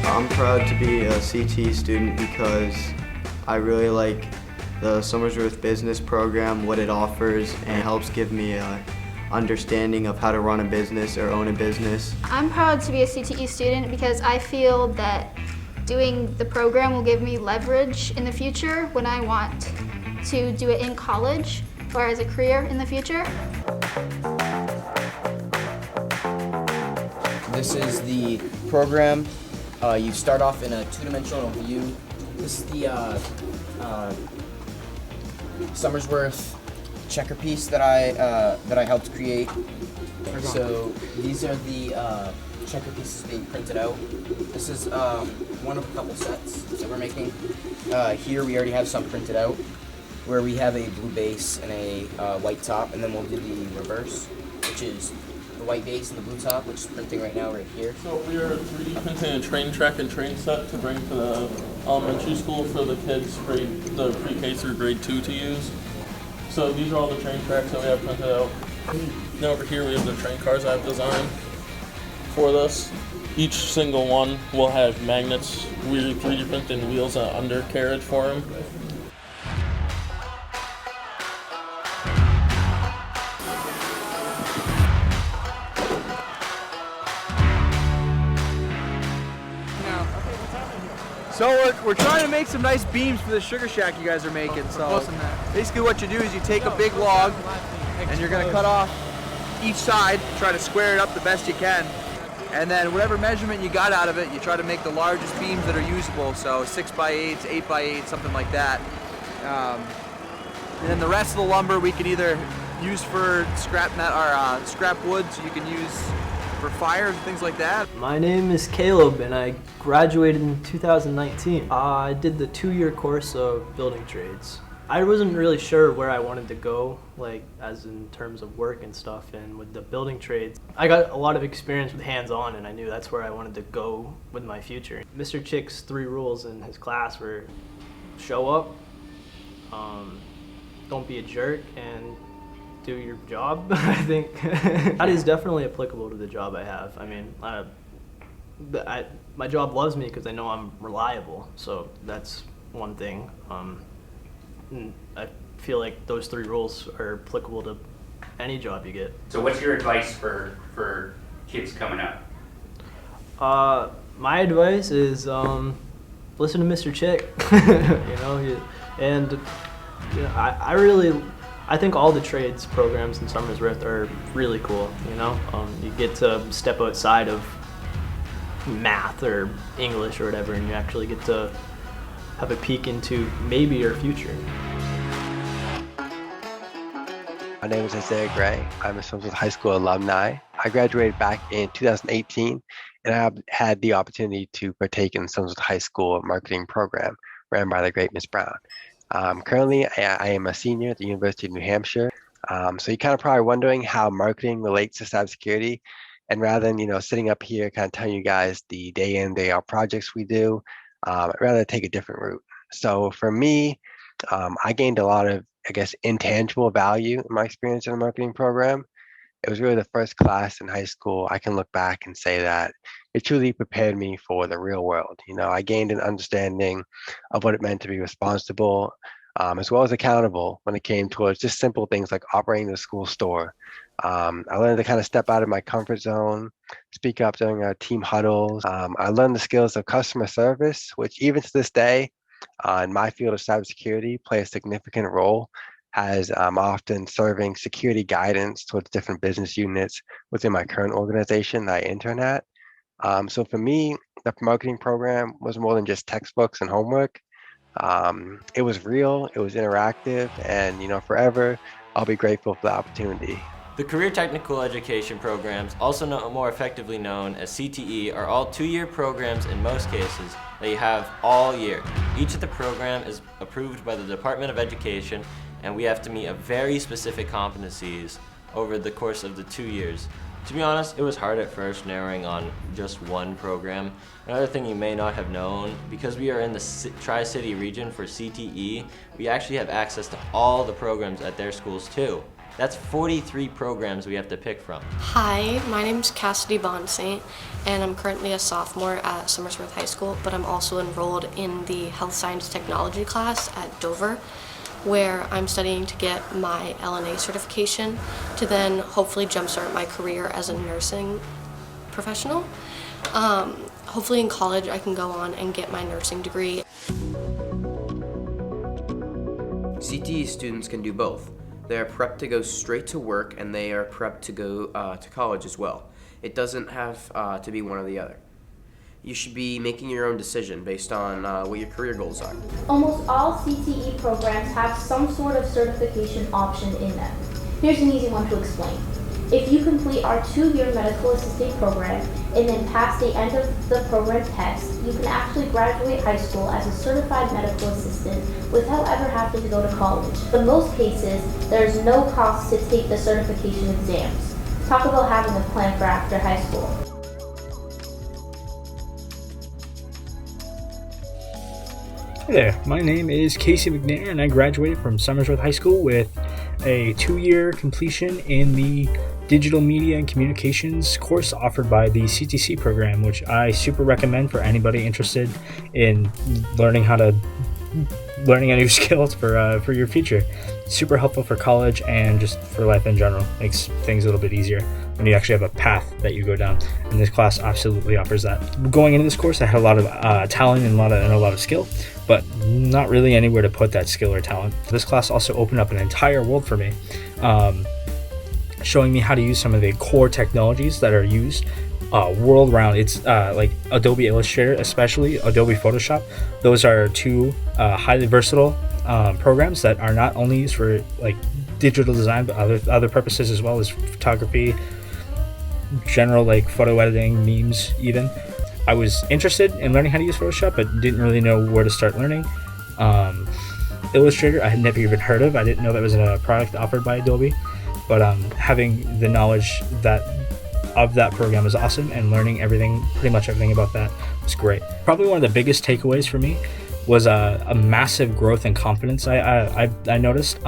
I'm proud to be a CT student because I really like the Somersworth business program, what it offers, and it helps give me a understanding of how to run a business or own a business. I'm proud to be a CTE student because I feel that doing the program will give me leverage in the future when I want to do it in college or as a career in the future. This is the program. You start off in a two-dimensional view. This is the Somersworth checker piece that I helped create. So these are the checker pieces being printed out. This is one of a couple sets that we're making. Here we already have some printed out, where we have a blue base and a white top, and then we'll do the reverse, which is the white base and the blue top, which is printing right now right here. So we are 3D printing a train track and train set to bring to the elementary school for the kids, the pre-K through grade 2 to use. So these are all the train tracks that we have printed out. Now over here we have the train cars I've designed for this. Each single one will have magnets, we 3D printed wheels and undercarriage for them. So we're trying to make some nice beams for the sugar shack you guys are making. So basically what you do is you take a big log and you're going to cut off each side, try to square it up the best you can. And then whatever measurement you got out of it, you try to make the largest beams that are usable. So 6x8s, 8x8, something like that. And then the rest of the lumber we can either use for scrap wood, so you can use for fires and things like that. My name is Caleb and I graduated in 2019. I did the 2-year course of building trades. I wasn't really sure where I wanted to go, like as in terms of work and stuff, and with the building trades, I got a lot of experience with hands-on and I knew that's where I wanted to go with my future. Mr. Chick's 3 rules in his class were show up, don't be a jerk, and do your job. I think that is definitely applicable to the job I have. I mean, my job loves me because I know I'm reliable, so that's one thing. And I feel like those 3 rules are applicable to any job you get. So what's your advice for kids coming up? My advice is listen to Mr. Chick. I think all the trades programs in Somersworth are really cool, you get to step outside of math or English or whatever, and you actually get to have a peek into maybe your future. My name is Isaiah Gray. I'm a Somersworth High School alumni. I graduated back in 2018, and I have had the opportunity to partake in Somersworth High School marketing program ran by the great Miss Brown. Currently, I am a senior at the University of New Hampshire. So you're kind of probably wondering how marketing relates to cybersecurity. And rather than sitting up here kind of telling you guys the day in, day out projects we do, I'd rather take a different route. So for me, I gained a lot of, intangible value in my experience in a marketing program. It was really the first class in high school I can look back and say that it truly prepared me for the real world. I gained an understanding of what it meant to be responsible, as well as accountable when it came towards just simple things like operating the school store. I learned to kind of step out of my comfort zone, speak up during our team huddles. I learned the skills of customer service, which even to this day, in my field of cybersecurity, play a significant role, as I'm often serving security guidance towards different business units within my current organization that I intern at. So for me, the marketing program was more than just textbooks and homework. It was real, it was interactive, and forever I'll be grateful for the opportunity. The Career Technical Education programs, also more effectively known as CTE, are all 2-year programs in most cases that you have all year. Each of the program is approved by the Department of Education, and we have to meet a very specific competencies over the course of the 2 years. To be honest, it was hard at first narrowing on just one program. Another thing you may not have known, because we are in the Tri-City region for CTE, we actually have access to all the programs at their schools too. That's 43 programs we have to pick from. Hi, my name's Cassidy Bonsaint, and I'm currently a sophomore at Somersworth High School, but I'm also enrolled in the Health Science Technology class at Dover, where I'm studying to get my LNA certification to then hopefully jumpstart my career as a nursing professional. Hopefully in college I can go on and get my nursing degree. CTE students can do both. They are prepped to go straight to work, and they are prepped to go to college as well. It doesn't have to be one or the other. You should be making your own decision based on what your career goals are. Almost all CTE programs have some sort of certification option in them. Here's an easy one to explain. If you complete our 2-year medical assisting program and then pass the end of the program test, you can actually graduate high school as a certified medical assistant without ever having to go to college. In most cases, there is no cost to take the certification exams. Talk about having a plan for after high school. Hey there, my name is Casey McNair and I graduated from Somersworth High School with a 2-year completion in the Digital Media and Communications course offered by the CTC program, which I super recommend for anybody interested in learning a new skills for your future. Super helpful for college and just for life in general. Makes things a little bit easier when you actually have a path that you go down, and this class absolutely offers that. Going into this course, I had a lot of talent and a lot of skill, but not really anywhere to put that skill or talent. This class also opened up an entire world for me, showing me how to use some of the core technologies that are used world round. It's like Adobe Illustrator, especially Adobe Photoshop. Those are two highly versatile programs that are not only used for like digital design, but other purposes as well as photography, general like photo editing, memes even. I was interested in learning how to use Photoshop, but didn't really know where to start learning. Illustrator I had never even heard of. I didn't know that was a product offered by Adobe, but having the knowledge of that program was awesome, and learning pretty much everything about that was great. Probably one of the biggest takeaways for me was a massive growth in confidence. I noticed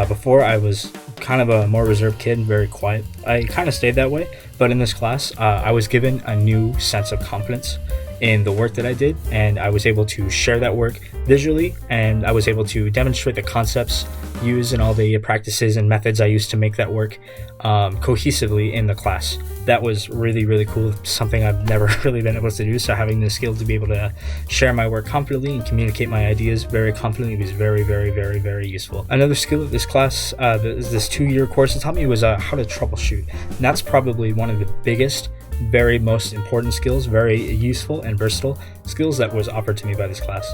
before I was kind of a more reserved kid, very quiet. I kind of stayed that way, but in this class I was given a new sense of confidence in the work that I did, and I was able to share that work visually, and I was able to demonstrate the concepts used and all the practices and methods I used to make that work cohesively in the class. That was really, really cool, something I've never really been able to do, so having the skill to be able to share my work confidently and communicate my ideas very confidently was very, very, very, very useful. Another skill that this class, this 2-year course has taught me was how to troubleshoot, and that's probably one of the biggest, very most important skills, very useful and versatile skills that was offered to me by this class.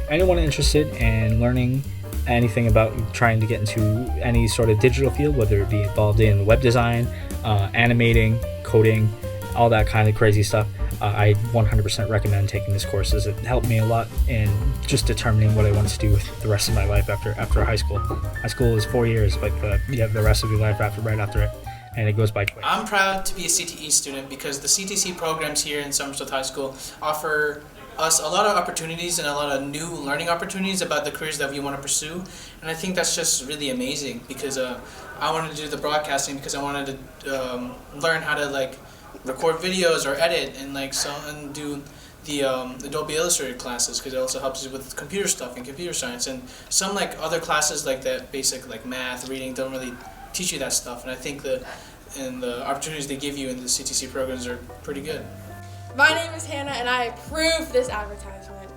Anyone interested in learning anything about trying to get into any sort of digital field, whether it be involved in web design, animating, coding, all that kind of crazy stuff, I 100% recommend taking this course, as it helped me a lot in just determining what I want to do with the rest of my life after high school. High school is 4 years, but you have the rest of your life right after it, and it goes by quick. I'm proud to be a CTE student because the CTC programs here in Somersworth High School offer us a lot of opportunities and a lot of new learning opportunities about the careers that we want to pursue, and I think that's just really amazing, because I wanted to do the broadcasting because I wanted to learn how to like record videos or edit and do the Adobe Illustrator classes, because it also helps you with computer stuff and computer science, and some like other classes like that basic like math, reading don't really teach you that stuff, and I think the opportunities they give you in the CTC programs are pretty good. My name is Hannah and I approve this advertisement.